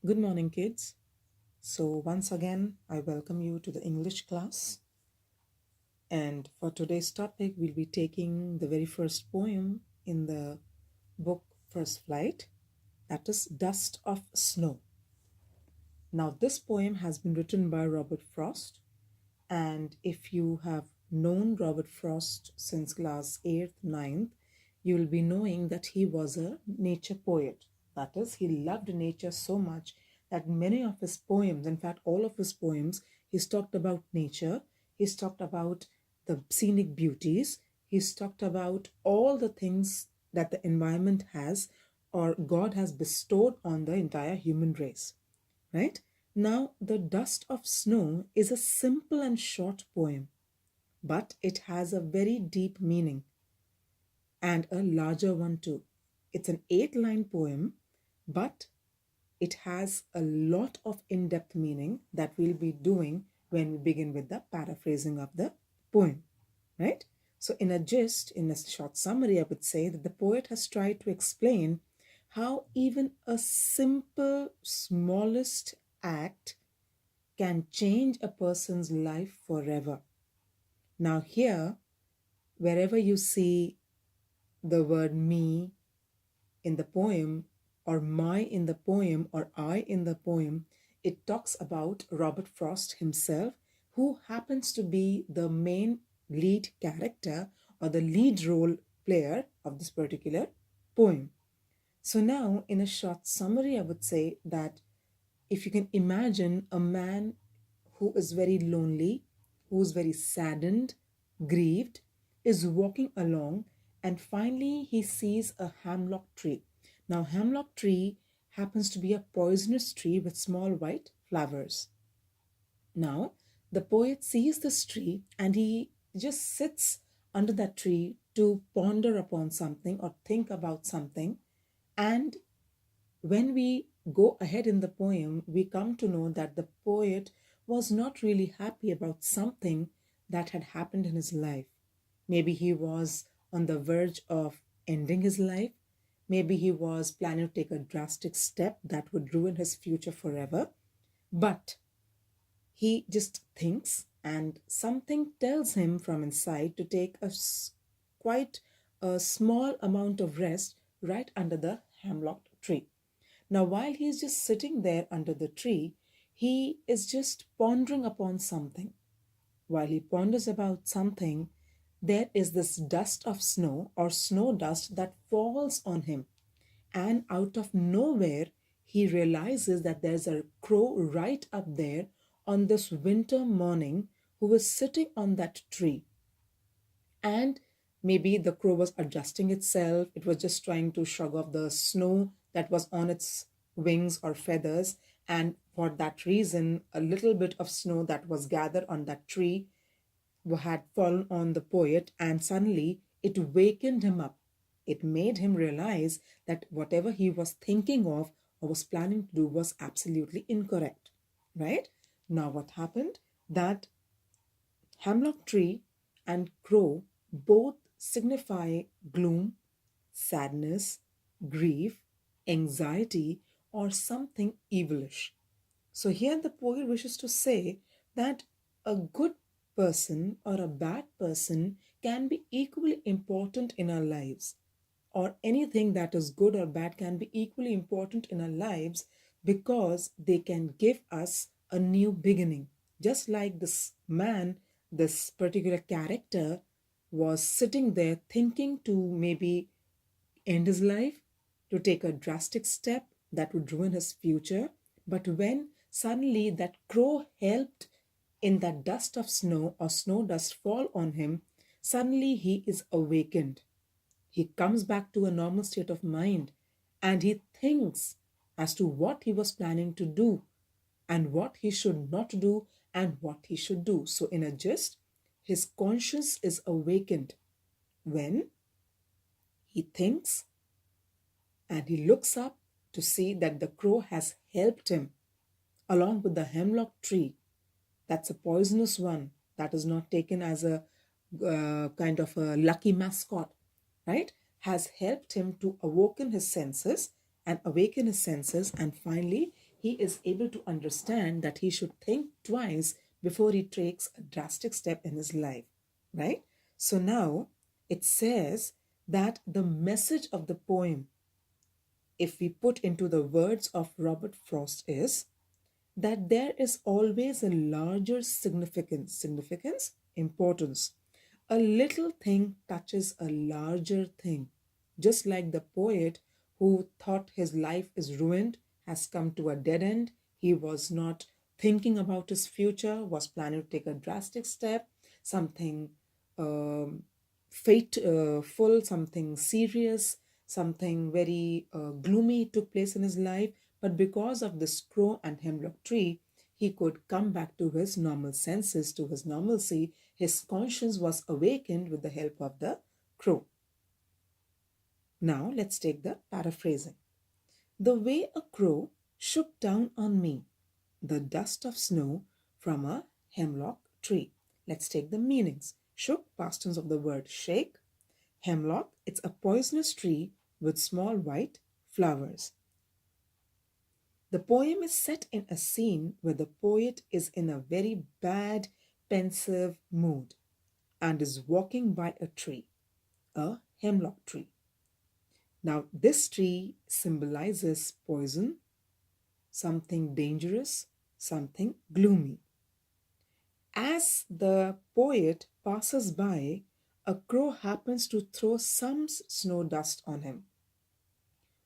Good morning, kids. So, once again, I welcome you to the English class. And for today's topic, we'll be taking the very first poem in the book First Flight, that is Dust of Snow. Now, this poem has been written by Robert Frost. And if you have known Robert Frost since class 8th, ninth, you will be knowing that he was a nature poet. That is, he loved nature so much that many of his poems, in fact, all of his poems, he's talked about nature, he's talked about the scenic beauties, he's talked about all the things that the environment has or God has bestowed on the entire human race, right? Now, The Dust of Snow is a simple and short poem, but it has a very deep meaning and a larger one too. It's an 8-line poem, but it has a lot of in depth meaning that we'll be doing when we begin with the paraphrasing of the poem, right? So, in a short summary, I would say that the poet has tried to explain how even a simple, smallest act can change a person's life forever. Now, here, wherever you see the word me in the poem, or my in the poem, or I in the poem, it talks about Robert Frost himself, who happens to be the main lead character or the lead role player of this particular poem. So, now in a short summary, I would say that if you can imagine a man who is very lonely, who is very saddened, grieved, is walking along, and finally he sees a hemlock tree. Now, hemlock tree happens to be a poisonous tree with small white flowers. Now, the poet sees this tree and he just sits under that tree to ponder upon something or think about something. And when we go ahead in the poem, we come to know that the poet was not really happy about something that had happened in his life. Maybe he was on the verge of ending his life. Maybe he was planning to take a drastic step that would ruin his future forever. But he just thinks, and something tells him from inside to take quite a small amount of rest right under the hemlock tree. Now, while he's just sitting there under the tree, he is just pondering upon something. While he ponders about something, there is this dust of snow or snow dust that falls on him. And out of nowhere, he realizes that there's a crow right up there on this winter morning who was sitting on that tree. And maybe the crow was adjusting itself, it was just trying to shrug off the snow that was on its wings or feathers. And for that reason, a little bit of snow that was gathered on that tree had fallen on the poet, and suddenly it wakened him up. It made him realize that whatever he was thinking of or was planning to do was absolutely incorrect, right? Now, what happened? That hemlock tree and crow both signify gloom, sadness, grief, anxiety, or something evilish. So here the poet wishes to say that a good person or a bad person can be equally important in our lives, or anything that is good or bad can be equally important in our lives because they can give us a new beginning. Just like this man, this particular character was sitting there thinking to maybe end his life, to take a drastic step that would ruin his future. But when suddenly that crow helped in that dust of snow or snow dust fall on him, suddenly he is awakened. He comes back to a normal state of mind and he thinks as to what he was planning to do and what he should not do and what he should do. So, in a gist, his conscience is awakened when he thinks and he looks up to see that the crow has helped him along with the hemlock tree. That's a poisonous one that is not taken as a kind of a lucky mascot, right? Has helped him to awaken his senses and finally he is able to understand that he should think twice before he takes a drastic step in his life, right? So now it says that the message of the poem, if we put into the words of Robert Frost, is that there is always a larger significance, importance. A little thing touches a larger thing. Just like the poet who thought his life is ruined has come to a dead end. He was not thinking about his future, was planning to take a drastic step, something um, fateful, something serious, something very gloomy took place in his life. But because of this crow and hemlock tree, he could come back to his normal senses, to his normalcy. His conscience was awakened with the help of the crow. Now let's take the paraphrasing. The way a crow shook down on me the dust of snow from a hemlock tree. Let's take the meanings. Shook, past tense of the word shake. Hemlock, it's a poisonous tree with small white flowers. The poem is set in a scene where the poet is in a very bad, pensive mood and is walking by a tree, a hemlock tree. Now, this tree symbolizes poison, something dangerous, something gloomy. As the poet passes by, a crow happens to throw some snow dust on him.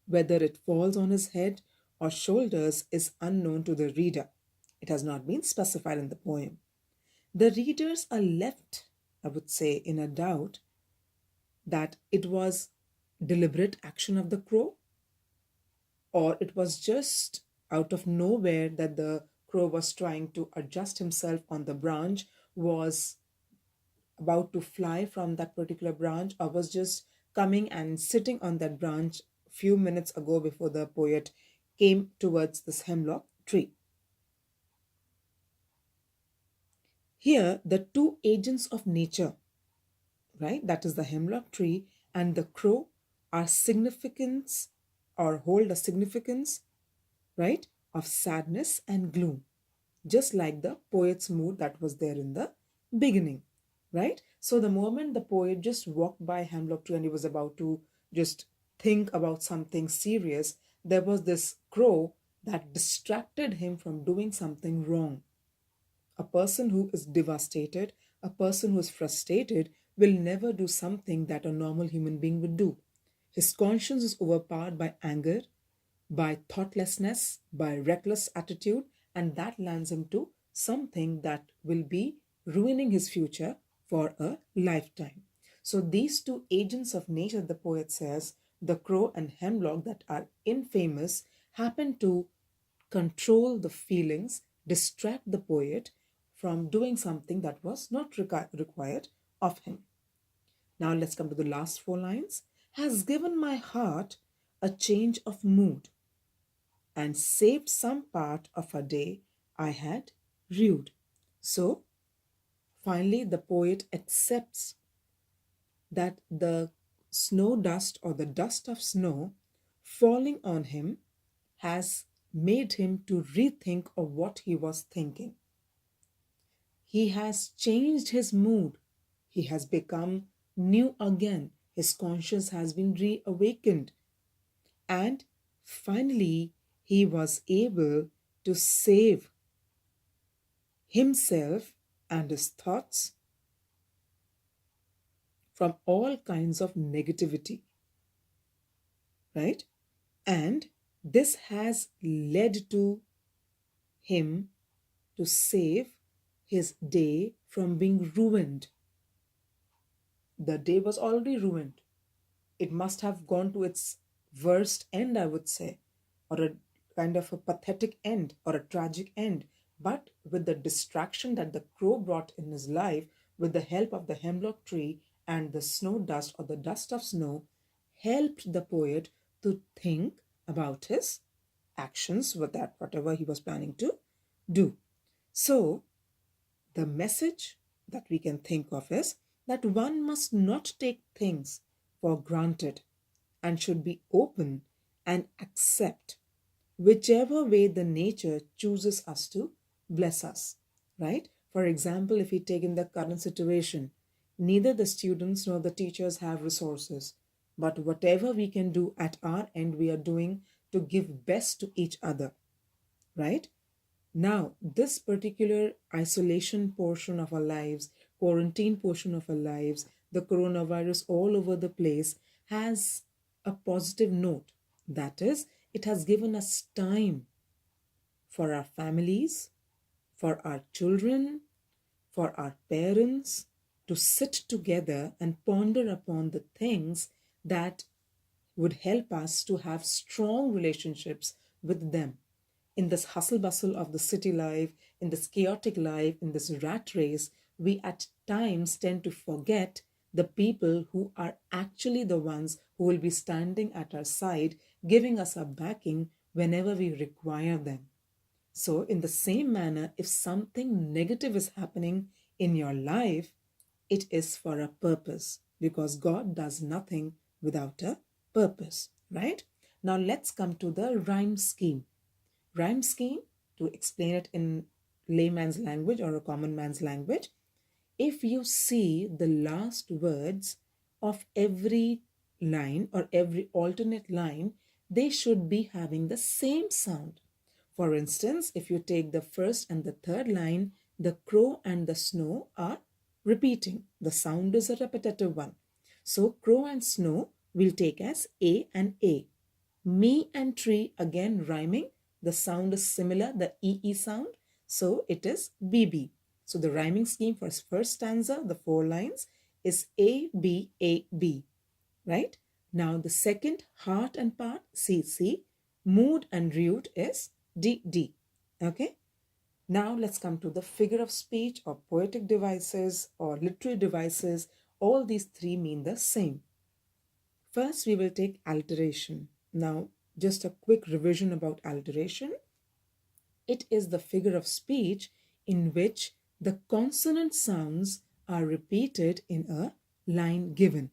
Whether it falls on his head or shoulders is unknown to the reader. It has not been specified in the poem. The readers are left, I would say, in a doubt that it was deliberate action of the crow or it was just out of nowhere that the crow was trying to adjust himself on the branch, was about to fly from that particular branch, or was just coming and sitting on that branch a few minutes ago before the poet came towards this hemlock tree. Here, the two agents of nature, right, that is the hemlock tree and the crow, are significance or hold a significance, right, of sadness and gloom, just like the poet's mood that was there in the beginning, right? So the moment the poet just walked by hemlock tree and he was about to just think about something serious, there was this crow that distracted him from doing something wrong. A person who is devastated, a person who is frustrated, will never do something that a normal human being would do. His conscience is overpowered by anger, by thoughtlessness, by reckless attitude, and that lands him to something that will be ruining his future for a lifetime. So, these two agents of nature, the poet says, the crow and hemlock, that are infamous, happen to control the feelings, distract the poet from doing something that was not required of him. Now let's come to the last four lines. Has given my heart a change of mood and saved some part of a day I had rued. So finally, the poet accepts that the snow dust or the dust of snow falling on him has made him to rethink of what he was thinking. He has changed his mood. He has become new again. His conscience has been reawakened. And finally, he was able to save himself and his thoughts from all kinds of negativity, right? And this has led to him to save his day from being ruined. The day was already ruined. It must have gone to its worst end, I would say, or a kind of a pathetic end or a tragic end. But with the distraction that the crow brought in his life, with the help of the hemlock tree and the snow dust or the dust of snow, helped the poet to think about his actions with that, whatever he was planning to do. So, the message that we can think of is that one must not take things for granted and should be open and accept whichever way the nature chooses us to bless us, right? For example, if we take in the current situation, neither the students nor the teachers have resources, but whatever we can do at our end, we are doing to give best to each other, right? Now, this particular isolation portion of our lives, quarantine portion of our lives, the coronavirus all over the place has a positive note. That is, it has given us time for our families, for our children, for our parents to sit together and ponder upon the things that would help us to have strong relationships with them. In this hustle bustle of the city life, in this chaotic life, in this rat race, we at times tend to forget the people who are actually the ones who will be standing at our side, giving us a backing whenever we require them. So, in the same manner, if something negative is happening in your life, it is for a purpose because God does nothing without a purpose, right? Now, let's come to the rhyme scheme. Rhyme scheme, to explain it in layman's language or a common man's language, if you see the last words of every line or every alternate line, they should be having the same sound. For instance, if you take the first and the third line, the crow and the snow are repeating. The sound is a repetitive one. So crow and snow will take as A and A. Me and tree again rhyming. The sound is similar, the EE sound. So it is BB. So the rhyming scheme for first stanza, the 4 lines, is A, B, A, B. Right? Now the second heart and part, C, C. Mood and rude is D, D. Okay? Now let's come to the figure of speech or poetic devices or literary devices. All these three mean the same. First, we will take alteration. Now, just a quick revision about alteration. It is the figure of speech in which the consonant sounds are repeated in a line given.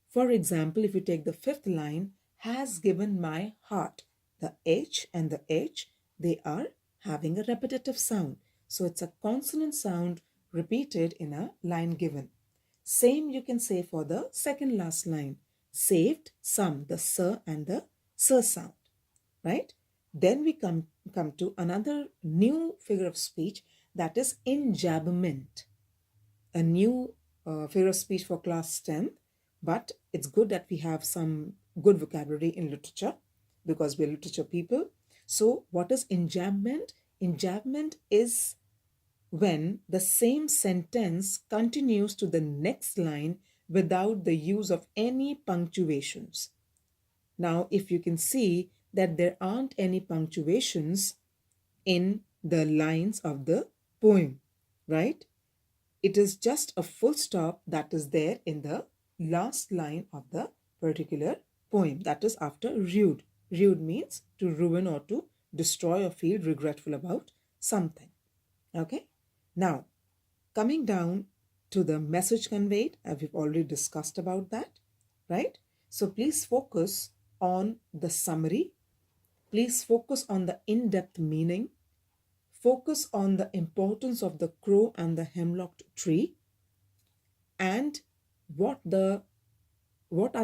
For example, if you take the fifth line, has given my heart, the H and the H, they are having a repetitive sound. So it's a consonant sound repeated in a line given. Same you can say for the second last line, saved some, the sir and the sir sound, right? Then we come to another new figure of speech, that is enjambment, a new figure of speech for class 10th, but it's good that we have some good vocabulary in literature because we're literature people. So what is enjambment? Enjambment is when the same sentence continues to the next line without the use of any punctuations. Now, if you can see that there aren't any punctuations in the lines of the poem, right? It is just a full stop that is there in the last line of the particular poem. That is after rude. Rude means to ruin or to destroy or feel regretful about something. Okay? Now, coming down to the message conveyed, we've already discussed about that, right? So please focus on the summary. Please focus on the in-depth meaning. Focus on the importance of the crow and the hemlock tree and what are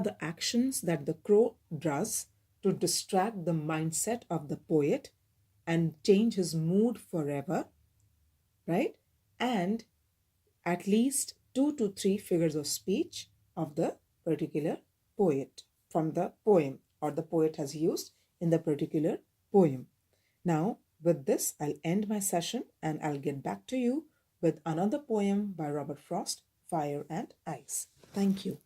the actions that the crow does to distract the mindset of the poet and change his mood forever, right? And at least 2 to 3 figures of speech of the particular poet from the poem or the poet has used in the particular poem. Now, with this, I'll end my session and I'll get back to you with another poem by Robert Frost, Fire and Ice. Thank you.